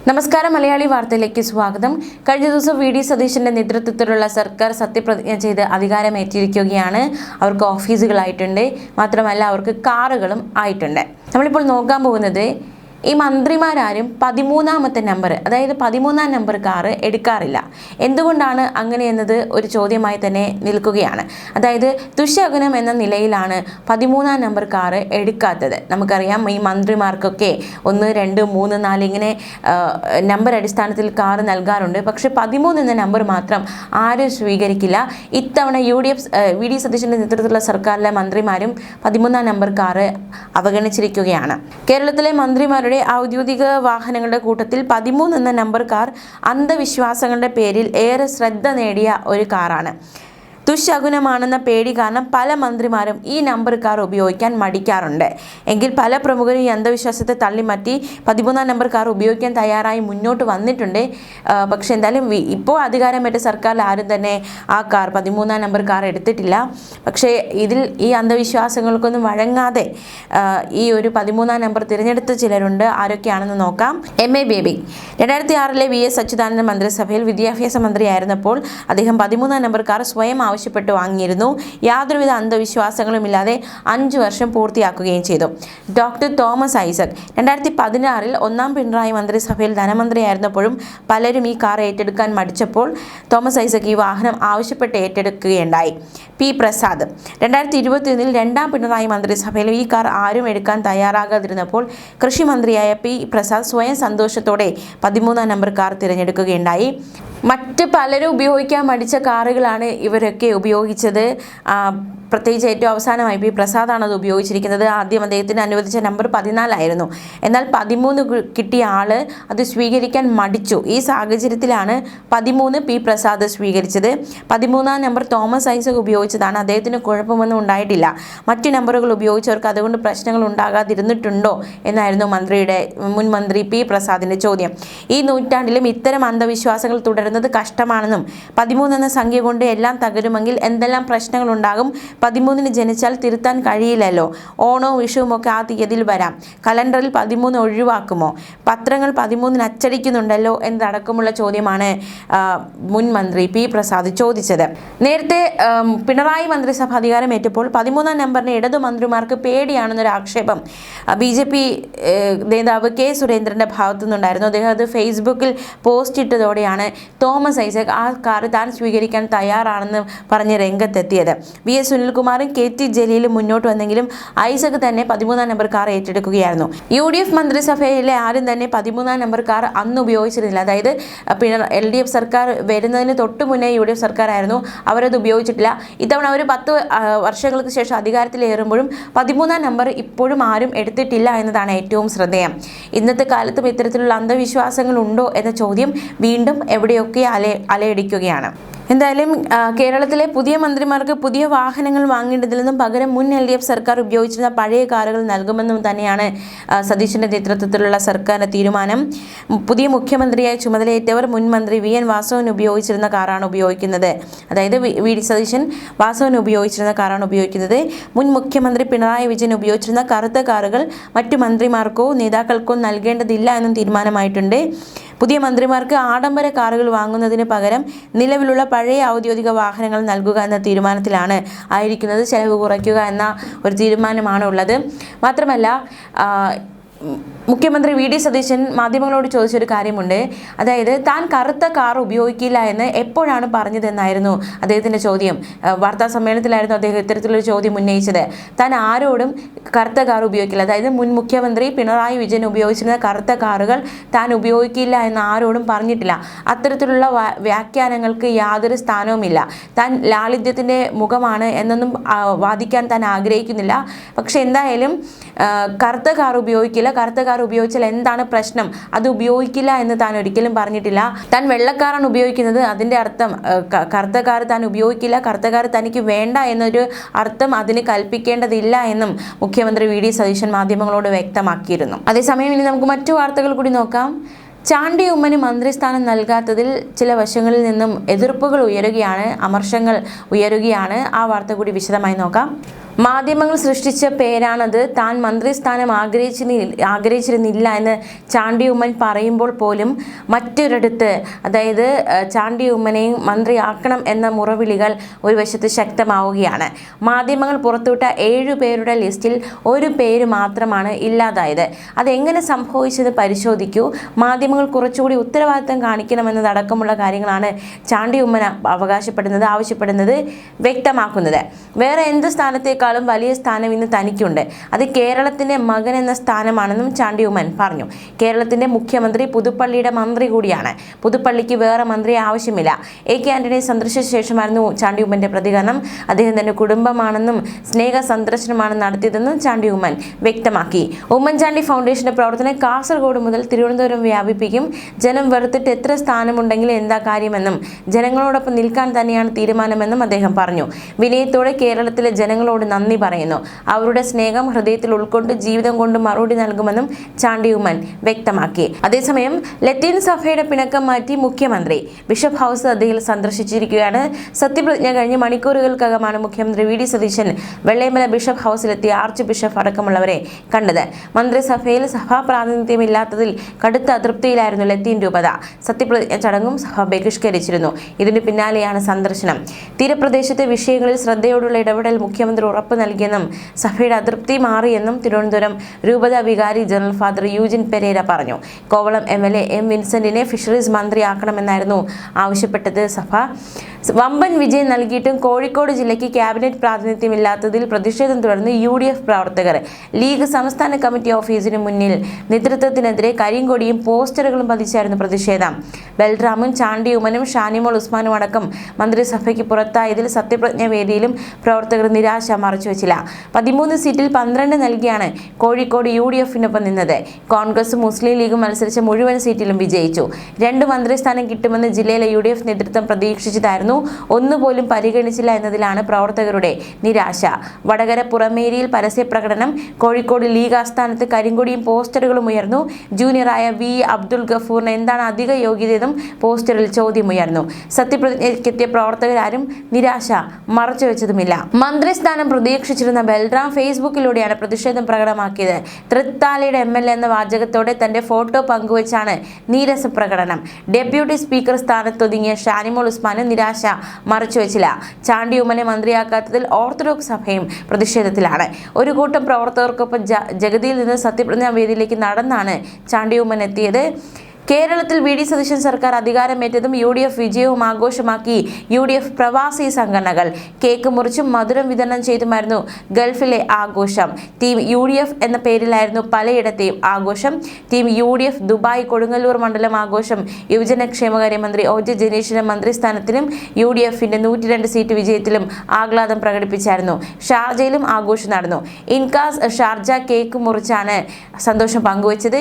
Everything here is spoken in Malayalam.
നമസ്കാരം, മലയാളി വാർത്തയിലേക്ക് സ്വാഗതം. കഴിഞ്ഞ ദിവസം വി ഡി സതീശന്റെ നേതൃത്വത്തിലുള്ള സർക്കാർ സത്യപ്രതിജ്ഞ ചെയ്ത് അധികാരമേറ്റിരിക്കുകയാണ്. അവർക്ക് ഓഫീസുകളായിട്ടുണ്ട്, മാത്രമല്ല അവർക്ക് കാറുകളും ആയിട്ടുണ്ട്. നമ്മളിപ്പോൾ നോക്കാൻ പോകുന്നത് ഈ മന്ത്രിമാരാരും 13ാമത്തെ നമ്പർ, അതായത് 13ാം നമ്പർ കാറ് എടുക്കാറില്ല. എന്തുകൊണ്ടാണ് അങ്ങനെയെന്നത് ഒരു ചോദ്യമായി തന്നെ നിൽക്കുകയാണ്. അതായത് ദുശകുനം എന്ന നിലയിലാണ് 13ാം നമ്പർ കാറ് എടുക്കാത്തത്. നമുക്കറിയാം, ഈ മന്ത്രിമാർക്കൊക്കെ 1, 2, 3, 4 ഇങ്ങനെ നമ്പർ അടിസ്ഥാനത്തിൽ കാറ് നൽകാറുണ്ട്. പക്ഷെ 13 എന്ന നമ്പർ മാത്രം ആരും സ്വീകരിക്കില്ല. ഇത്തവണ വി ഡി സതീശന്റെ നേതൃത്വത്തിലുള്ള സർക്കാരിലെ മന്ത്രിമാരും 13ാം നമ്പർ കാറ് അവഗണിച്ചിരിക്കുകയാണ്. കേരളത്തിലെ മന്ത്രിമാരുടെ ഔദ്യോഗിക വാഹനങ്ങളുടെ കൂട്ടത്തിൽ 13 എന്ന നമ്പർ കാർ അന്ധവിശ്വാസങ്ങളുടെ പേരിൽ ഏറെ ശ്രദ്ധ നേടിയ ഒരു കാറാണ്. ദുശകുനമാണെന്ന പേടി കാരണം പല മന്ത്രിമാരും ഈ നമ്പർ കാർ ഉപയോഗിക്കാൻ മടിക്കാറുണ്ട്. എങ്കിൽ പല പ്രമുഖരും ഈ അന്ധവിശ്വാസത്തെ തള്ളിമാറ്റി 13ാം നമ്പർ കാർ ഉപയോഗിക്കാൻ തയ്യാറായി മുന്നോട്ട് വന്നിട്ടുണ്ട്. പക്ഷെ എന്തായാലും ഇപ്പോൾ അധികാരമേറ്റ സർക്കാരിൽ ആരും തന്നെ ആ കാർ 13ാം നമ്പർ കാർ എടുത്തിട്ടില്ല. പക്ഷേ ഇതിൽ ഈ അന്ധവിശ്വാസങ്ങൾക്കൊന്നും വഴങ്ങാതെ ഈ ഒരു 13ാം നമ്പർ തിരഞ്ഞെടുത്ത ചിലരുണ്ട്. ആരൊക്കെയാണെന്ന് നോക്കാം. എം.എ. Baby 2006 VS. അച്യുതാനന്ദൻ മന്ത്രിസഭയിൽ വിദ്യാഭ്യാസ മന്ത്രിയായിരുന്നപ്പോൾ അദ്ദേഹം 13ാം നമ്പർ കാർ സ്വയം ആവശ്യപ്പെട്ട് വാങ്ങിയിരുന്നു. യാതൊരുവിധ അന്ധവിശ്വാസങ്ങളുമില്ലാതെ 5 വർഷം പൂർത്തിയാക്കുകയും ചെയ്തു. ഡോക്ടർ തോമസ് ഐസക് 2016 1ാം പിണറായി മന്ത്രിസഭയിൽ ധനമന്ത്രിയായിരുന്നപ്പോഴും പലരും ഈ കാർ ഏറ്റെടുക്കാൻ മടിച്ചപ്പോൾ തോമസ് ഐസക് ഈ വാഹനം ആവശ്യപ്പെട്ട് ഏറ്റെടുക്കുകയുണ്ടായി. പി പ്രസാദ് 2021 2ാം പിണറായി മന്ത്രിസഭയിൽ ഈ കാർ ആരും എടുക്കാൻ തയ്യാറാകാതിരുന്നപ്പോൾ കൃഷി മന്ത്രിയായ പി പ്രസാദ് സ്വയം സന്തോഷത്തോടെ 13ാം നമ്പർ കാർ തിരഞ്ഞെടുക്കുകയുണ്ടായി. മറ്റ് പലരും ഉപയോഗിക്കാൻ മടിച്ച കാറുകളാണ് ഇവരൊക്കെ ഉപയോഗിച്ചത്. പ്രത്യേകിച്ച് ഏറ്റവും അവസാനമായി പി പ്രസാദാണ് അത് ഉപയോഗിച്ചിരിക്കുന്നത്. ആദ്യം അദ്ദേഹത്തിന് അനുവദിച്ച നമ്പർ 14 എന്നാൽ 13 കിട്ടിയ ആള് അത് സ്വീകരിക്കാൻ മടിച്ചു. ഈ സാഹചര്യത്തിലാണ് 13 പി പ്രസാദ് സ്വീകരിച്ചത്. 13ാം നമ്പർ തോമസ് ഐസക് ഉപയോഗിച്ചതാണ്. അദ്ദേഹത്തിന് കുഴപ്പമൊന്നും ഉണ്ടായിട്ടില്ല. മറ്റു നമ്പറുകൾ ഉപയോഗിച്ചവർക്ക് അതുകൊണ്ട് പ്രശ്നങ്ങൾ ഉണ്ടാകാതിരുന്നിട്ടുണ്ടോ എന്നായിരുന്നു മുൻ മന്ത്രി പി പ്രസാദിന്റെ ചോദ്യം. ഈ നൂറ്റാണ്ടിലും ഇത്തരം അന്ധവിശ്വാസങ്ങൾ തുടരുന്നത് കഷ്ടമാണെന്നും 13 എന്ന സംഖ്യ കൊണ്ട് എല്ലാം തകരുമെങ്കിൽ എന്തെല്ലാം പ്രശ്നങ്ങൾ ഉണ്ടാകും. 13 ജനിച്ചാൽ തിരുത്താൻ കഴിയില്ലല്ലോ. ഓണവും വിഷുവും ഒക്കെ ആ തീയതിയിൽ വരാം. കലണ്ടറിൽ 13 ഒഴിവാക്കുമോ? പത്രങ്ങൾ 13 അച്ചടിക്കുന്നുണ്ടല്ലോ എന്നതടക്കമുള്ള ചോദ്യമാണ് മുൻ മന്ത്രി പി പ്രസാദ് ചോദിച്ചത്. നേരത്തെ പിണറായി മന്ത്രിസഭ അധികാരമേറ്റപ്പോൾ 13ാം നമ്പറിന് ഇടതു മന്ത്രിമാർക്ക് പേടിയാണെന്നൊരു ആക്ഷേപം BJP നേതാവ് കെ സുരേന്ദ്രന്റെ ഭാഗത്തുനിന്നുണ്ടായിരുന്നു. അദ്ദേഹം അത് ഫേസ്ബുക്കിൽ പോസ്റ്റ് ഇട്ടതോടെയാണ് തോമസ് ഐസക് ആ കാർ താൻ സ്വീകരിക്കാൻ തയ്യാറാണെന്ന് പറഞ്ഞ് രംഗത്തെത്തിയത്. VS സുനിൽകുമാറും KT ജലീലും മുന്നോട്ട് വന്നെങ്കിലും ഐസക് തന്നെ 13ാം നമ്പർ കാർ ഏറ്റെടുക്കുകയായിരുന്നു. UDF മന്ത്രിസഭയിലെ ആരും തന്നെ 13ാം നമ്പർ കാർ അന്ന് ഉപയോഗിച്ചിരുന്നില്ല. അതായത് LDF സർക്കാർ വരുന്നതിന് തൊട്ട് മുന്നേ UDF സർക്കാരായിരുന്നു, അവരത് ഉപയോഗിച്ചിട്ടില്ല. ഇത്തവണ അവർ 10 വർഷങ്ങൾക്ക് ശേഷം അധികാരത്തിലേറുമ്പോഴും 13ാം നമ്പർ ഇപ്പോഴും ആരും എടുത്തിട്ടില്ല എന്നതാണ് ഏറ്റവും ശ്രദ്ധേയം. ഇന്നത്തെ കാലത്തും ഇത്തരത്തിലുള്ള അന്ധവിശ്വാസങ്ങൾ ഉണ്ടോ എന്ന ചോദ്യം വീണ്ടും എവിടെയൊക്കെ അലയടിക്കുകയാണ്. എന്തായാലും കേരളത്തിലെ പുതിയ മന്ത്രിമാർക്ക് പുതിയ വാഹനങ്ങൾ വാങ്ങേണ്ടതിൽ നിന്നും പകരം മുൻ LDF സർക്കാർ ഉപയോഗിച്ചിരുന്ന പഴയ കാറുകൾ നൽകുമെന്നും തന്നെയാണ് സതീശന്റെ നേതൃത്വത്തിലുള്ള സർക്കാരിന്റെ തീരുമാനം. പുതിയ മുഖ്യമന്ത്രിയായി ചുമതലയേറ്റവർ മുൻ മന്ത്രി VN വാസവൻ ഉപയോഗിച്ചിരുന്ന കാറാണ് ഉപയോഗിക്കുന്നത്. അതായത് വി ഡി സതീശൻ വാസവൻ ഉപയോഗിച്ചിരുന്ന കാറാണ് ഉപയോഗിക്കുന്നത്. മുൻ മുഖ്യമന്ത്രി പിണറായി വിജയൻ ഉപയോഗിച്ചിരുന്ന കറുത്ത കാറുകൾ മറ്റു മന്ത്രിമാർക്കോ നേതാക്കൾക്കോ നൽകേണ്ടതില്ല എന്നും തീരുമാനമായിട്ടുണ്ട്. പുതിയ മന്ത്രിമാർക്ക് ആഡംബര കാറുകൾ വാങ്ങുന്നതിന് പകരം നിലവിലുള്ള പഴയ ഔദ്യോഗിക വാഹനങ്ങൾ നൽകുക എന്ന തീരുമാനത്തിലാണ് ആയിരിക്കുന്നത്. ചെലവ് കുറയ്ക്കുക എന്ന ഒരു തീരുമാനമാണ് ഉള്ളത്. മാത്രമല്ല മുഖ്യമന്ത്രി വി ഡി സതീശൻ മാധ്യമങ്ങളോട് ചോദിച്ചൊരു കാര്യമുണ്ട്. അതായത് താൻ കറുത്ത കാർ ഉപയോഗിക്കില്ല എന്ന് എപ്പോഴാണ് പറഞ്ഞതെന്നായിരുന്നു അദ്ദേഹത്തിൻ്റെ ചോദ്യം. വാർത്താ സമ്മേളനത്തിലായിരുന്നു അദ്ദേഹം ഇത്തരത്തിലൊരു ചോദ്യം ഉന്നയിച്ചത്. താൻ ആരോടും കറുത്ത കാർ ഉപയോഗിക്കില്ല, അതായത് മുൻ മുഖ്യമന്ത്രി പിണറായി വിജയൻ ഉപയോഗിച്ചിരുന്ന കറുത്ത കാറുകൾ താൻ ഉപയോഗിക്കില്ല എന്ന് ആരോടും പറഞ്ഞിട്ടില്ല. അത്തരത്തിലുള്ള വ്യാഖ്യാനങ്ങൾക്ക് യാതൊരു സ്ഥാനവുമില്ല. താൻ ലാളിത്യത്തിൻ്റെ മുഖമാണ് എന്നൊന്നും വാദിക്കാൻ താൻ ആഗ്രഹിക്കുന്നില്ല. പക്ഷെ എന്തായാലും കറുത്ത കാർ ഉപയോഗിക്കില്ല, കറുത്ത കാർ ഉപയോഗിച്ചാൽ എന്താണ് പ്രശ്നം, അത് ഉപയോഗിക്കില്ല എന്ന് താൻ ഒരിക്കലും പറഞ്ഞിട്ടില്ല. താൻ വെള്ളക്കാറാണ് ഉപയോഗിക്കുന്നത്, അതിൻ്റെ അർത്ഥം കറുത്ത കാർ താൻ ഉപയോഗിക്കില്ല, കറുത്ത കാർ തനിക്ക് വേണ്ട എന്നൊരു അർത്ഥം അതിന് കൽപ്പിക്കേണ്ടതില്ല എന്നും മുഖ്യമന്ത്രി വി ഡി സതീശൻ മാധ്യമങ്ങളോട് വ്യക്തമാക്കിയിരുന്നു. അതേസമയം ഇനി നമുക്ക് മറ്റു വാർത്തകൾ കൂടി നോക്കാം. ചാണ്ടി ഉമ്മന് മന്ത്രിസ്ഥാനം നൽകാത്തതിൽ ചില വശങ്ങളിൽ നിന്നും എതിർപ്പുകൾ ഉയരുകയാണ്, അമർഷങ്ങൾ ഉയരുകയാണ്. ആ വാർത്ത കൂടി വിശദമായി നോക്കാം. മാധ്യമങ്ങൾ സൃഷ്ടിച്ച പേരാണത്. താൻ മന്ത്രിസ്ഥാനം ആഗ്രഹിച്ചിരുന്നില്ല എന്ന് ചാണ്ടി ഉമ്മൻ പറയുമ്പോൾ പോലും മറ്റൊരിടത്ത്, അതായത് ചാണ്ടി ഉമ്മനെയും മന്ത്രിയാക്കണം എന്ന മുറവിളികൾ ഒരു വശത്ത് ശക്തമാവുകയാണ്. മാധ്യമങ്ങൾ പുറത്തുവിട്ട 7 പേരുടെ ലിസ്റ്റിൽ ഒരു പേര് മാത്രമാണ് ഇല്ലാതായത്. അതെങ്ങനെ സംഭവിച്ചത് പരിശോധിക്കൂ, മാധ്യമങ്ങൾ കുറച്ചുകൂടി ഉത്തരവാദിത്തം കാണിക്കണമെന്നതടക്കമുള്ള കാര്യങ്ങളാണ് ചാണ്ടി ഉമ്മൻ ആവശ്യപ്പെടുന്നത് വ്യക്തമാക്കുന്നത്. വേറെ എന്ത് സ്ഥാനത്തേക്കാളും വലിയ സ്ഥാനം ഇന്ന് തനിക്കുണ്ട്. അത് കേരളത്തിന്റെ മകൻ എന്ന സ്ഥാനമാണെന്നും ചാണ്ടി ഉമ്മൻ പറഞ്ഞു. കേരളത്തിന്റെ മുഖ്യമന്ത്രി പുതുപ്പള്ളിയുടെ മന്ത്രി കൂടിയാണ്. പുതുപ്പള്ളിക്ക് വേറെ മന്ത്രിയെ ആവശ്യമില്ല. AK ആന്റണിയെ സന്ദർശിച്ച ശേഷമായിരുന്നു ചാണ്ടി ഉമ്മന്റെ പ്രതികരണം. അദ്ദേഹം തന്റെ കുടുംബമാണെന്നും സ്നേഹ സന്ദർശനമാണ് നടത്തിയതെന്നും ചാണ്ടി ഉമ്മൻ വ്യക്തമാക്കി. ഉമ്മൻചാണ്ടി ഫൗണ്ടേഷന്റെ പ്രവർത്തനം കാസർഗോഡ് മുതൽ തിരുവനന്തപുരം വ്യാപിപ്പിക്കും. ജനം വെറുത്തിട്ട് എത്ര സ്ഥാനമുണ്ടെങ്കിലും എന്താ കാര്യമെന്നും ജനങ്ങളോടൊപ്പം നിൽക്കാൻ തന്നെയാണ് തീരുമാനമെന്നും അദ്ദേഹം പറഞ്ഞു. വിനയത്തോടെ കേരളത്തിലെ ജനങ്ങളോട് നന്ദി പറയുന്നു. അവരുടെ സ്നേഹം ഹൃദയത്തിൽ ഉൾക്കൊണ്ട് ജീവിതം കൊണ്ട് മറുപടി നൽകുമെന്നും ചാണ്ടി ഉമ്മൻ വ്യക്തമാക്കി. അതേസമയം ലത്തീൻ സഭയുടെ പിണക്കം മാറ്റി മുഖ്യമന്ത്രി ബിഷപ്പ് ഹൗസ് അദ്ദേഹം സന്ദർശിച്ചിരിക്കുകയാണ്. സത്യപ്രതിജ്ഞ കഴിഞ്ഞ് മണിക്കൂറുകൾക്കകമാണ് മുഖ്യമന്ത്രി VD സതീശൻ വെള്ളയമല ബിഷപ്പ് ഹൗസിലെത്തി ആർച്ച് ബിഷപ്പ് അടക്കമുള്ളവരെ കണ്ടത്. മന്ത്രിസഭയിൽ സഭാ പ്രാതിനിധ്യമില്ലാത്തതിൽ കടുത്ത അതൃപ്തിയിലായിരുന്നു ലത്തീൻ രൂപത. സത്യപ്രതിജ്ഞ ചടങ്ങും സഭ ബഹിഷ്കരിച്ചിരുന്നു. ഇതിന് പിന്നാലെയാണ് സന്ദർശനം. തീരപ്രദേശത്തെ വിഷയങ്ങളിൽ ശ്രദ്ധയോടുള്ള ഇടപെടൽ മുഖ്യമന്ത്രി ഉറപ്പ് നൽകിയെന്നും സഭയുടെ അതൃപ്തി മാറിയെന്നും തിരുവനന്തപുരം രൂപത വികാരി ജനറൽ ഫാദർ യൂജിൻ പെരേര പറഞ്ഞു. കോവളം MLA M വിൻസെന്റിനെ ഫിഷറീസ് മന്ത്രിയാക്കണമെന്നായിരുന്നു ആവശ്യപ്പെട്ടത് സഭ. വമ്പൻ വിജയം നൽകിയിട്ടും കോഴിക്കോട് ജില്ലയ്ക്ക് ക്യാബിനറ്റ് പ്രാതിനിധ്യമില്ലാത്തതിൽ പ്രതിഷേധം തുടർന്ന് UDF പ്രവർത്തകർ ലീഗ് സംസ്ഥാന കമ്മിറ്റി ഓഫീസിന് മുന്നിൽ നേതൃത്വത്തിനെതിരെ കരിങ്കൊടിയും പോസ്റ്ററുകളും പതിച്ചായിരുന്നു പ്രതിഷേധം. ബൽറാമും ചാണ്ടി ഉമ്മനും ഷാനിമോൾ ഉസ്മാനും അടക്കം മന്ത്രിസഭയ്ക്ക് പുറത്തായതിൽ സത്യപ്രതിജ്ഞ വേദിയിലും പ്രവർത്തകർ നിരാശ മറച്ചുവെച്ചില്ല. 13 സീറ്റിൽ 12 നൽകിയാണ് കോഴിക്കോട് UDFനൊപ്പം നിന്നത്. കോൺഗ്രസും മുസ്ലിം ലീഗും മത്സരിച്ച മുഴുവൻ സീറ്റിലും വിജയിച്ചു. 2 മന്ത്രിസ്ഥാനം കിട്ടുമെന്ന് ജില്ലയിലെ UDF നേതൃത്വം പ്രതീക്ഷിച്ചതായിരുന്നു. ഒന്നുപോലും പരിഗണിച്ചില്ല എന്നതിലാണ് പ്രവർത്തകരുടെ നിരാശ. വടകര പുറമേരിയിൽ പരസ്യപ്രകടനം. കോഴിക്കോട് ലീഗ് ആസ്ഥാനത്ത് കരിങ്കൊടിയും പോസ്റ്ററുകളും ഉയർന്നു. ജൂനിയറായ V അബ്ദുൽ ഗഫൂറിന് എന്താണ് അധിക യോഗ്യതയെന്നും പോസ്റ്ററിൽ ചോദ്യമുയർന്നു. സത്യപ്രതിജ്ഞയ്ക്കെത്തിയ പ്രവർത്തകരാരും നിരാശ മറച്ചുവെച്ചതുമില്ല. മന്ത്രിസ്ഥാനം പ്രതീക്ഷിച്ചിരുന്ന ബൽറാം ഫേസ്ബുക്കിലൂടെയാണ് പ്രതിഷേധം പ്രകടമാക്കിയത്. തൃത്താലയുടെ MLA എന്ന വാചകത്തോടെ തന്റെ ഫോട്ടോ പങ്കുവച്ചാണ് നീരസ പ്രകടനം. ഡെപ്യൂട്ടി സ്പീക്കർ സ്ഥാനത്തൊതുങ്ങിയ ഷാനിമോൾ ഉസ്മാനും നിരാശ മറച്ചുവെച്ചില്ല. ചാണ്ടി ഉമ്മനെ മന്ത്രിയാക്കാത്തതിൽ ഓർത്തഡോക്സ് സഭയും പ്രതിഷേധത്തിലാണ്. ഒരു കൂട്ടം പ്രവർത്തകർക്കൊപ്പം ജഗതിയിൽ നിന്ന് സത്യപ്രതിജ്ഞാ വേദിയിലേക്ക് നടന്നാണ് ചാണ്ടി ഉമ്മൻ എത്തിയത്. കേരളത്തിൽ VD സതീശൻ സർക്കാർ അധികാരമേറ്റതും UDF വിജയവും ആഘോഷമാക്കി UDF പ്രവാസി സംഘടനകൾ. കേക്ക് മുറിച്ചും മധുരം വിതരണം ചെയ്തുമായിരുന്നു ഗൾഫിലെ ആഘോഷം. ടീം UDF എന്ന പേരിലായിരുന്നു പലയിടത്തെയും ആഘോഷം. ടീം UDF ദുബായ് കൊടുങ്ങല്ലൂർ മണ്ഡലം ആഘോഷം. യുവജനക്ഷേമകാര്യ മന്ത്രി OJ ജനീഷിന്റെ മന്ത്രിസ്ഥാനത്തിലും UDFന്റെ 102 സീറ്റ് വിജയത്തിലും ആഹ്ലാദം പ്രകടിപ്പിച്ചായിരുന്നു. ഷാർജയിലും ആഘോഷം നടന്നു. ഇൻകാസ് ഷാർജ കേക്ക് മുറിച്ചാണ് സന്തോഷം പങ്കുവച്ചത്.